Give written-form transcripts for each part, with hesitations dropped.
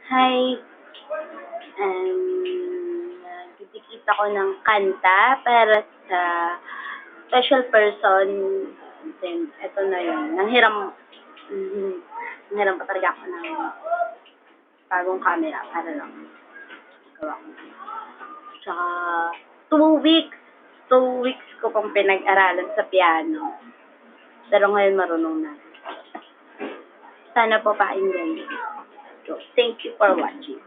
Hi, nagdidikit ako ng kanta para sa special person. Then, eto na yun. Nanghiram pa talaga ako ng bagong camera para lang gawa ko. Tsaka, 2 weeks. 2 weeks ko pang pinag-aralan sa piano. Pero ngayon marunong na. Sana po pakinggan niyo. So, thank you for watching.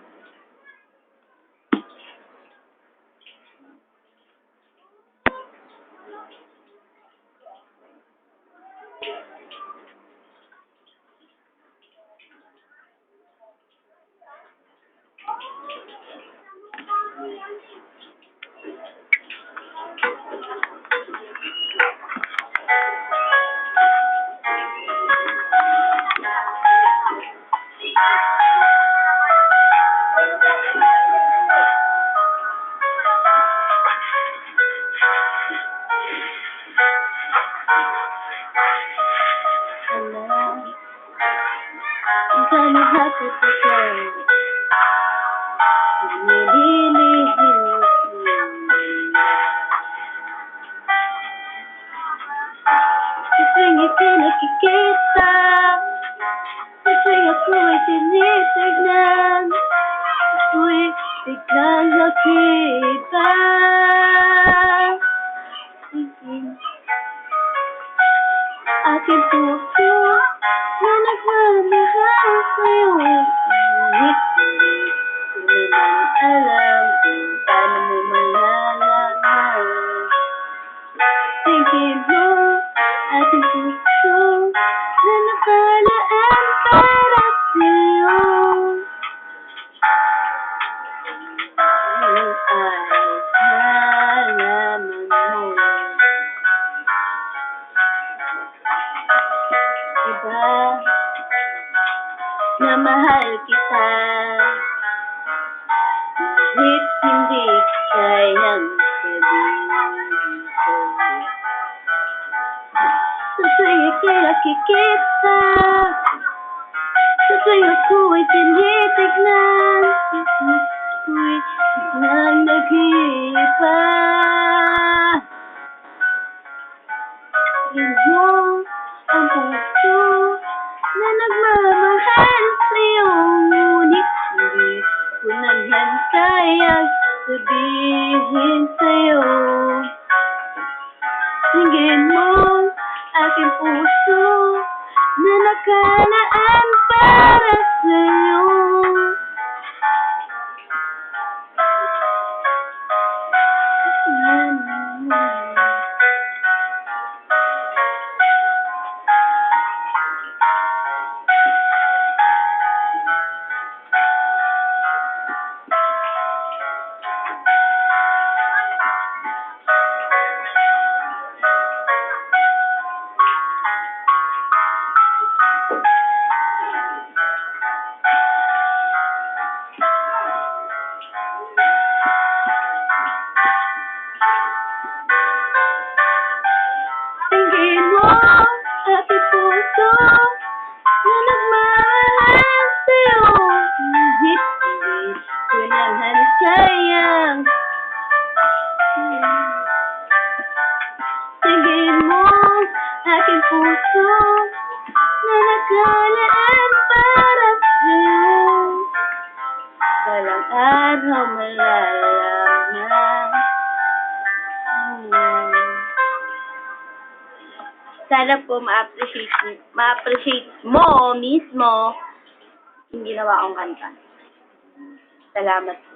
Sana hapit ako, nililihim sa tuwing ikinakikita, sa tuwing ako'y tinitignan, ako'y biglang nakiba. Aking puso na nagmamahal sa'yo, ngunit hindi ko naman alam kung paano mo malalaman. Tingin mo, aking puso na nakalaan para sa'yo, ngayon ay nalaman mo. Diba, na mahal kita, ngunit hindi kayang sabihin ko. Sa tuwing ikinakikita, sa tuwing ako'y tinitignan, ako'y biglang nag-iiba. Tingin mo, ang puso na nagmamahal sa'yo, ngunit hindi ko naman kayang sabihin sa'yo. Tingin mo, aking puso na nakalaan para sa'yo. Tingin mo, aking puso na nagmamahal sa'yo, ngunit hindi ko naman kayang. Tingin mo, aking puso na nakalaan para sa'yo, balang araw malalaman. Sana po ma-appreciate mo mismo yung ginawa kong kanta. Salamat po.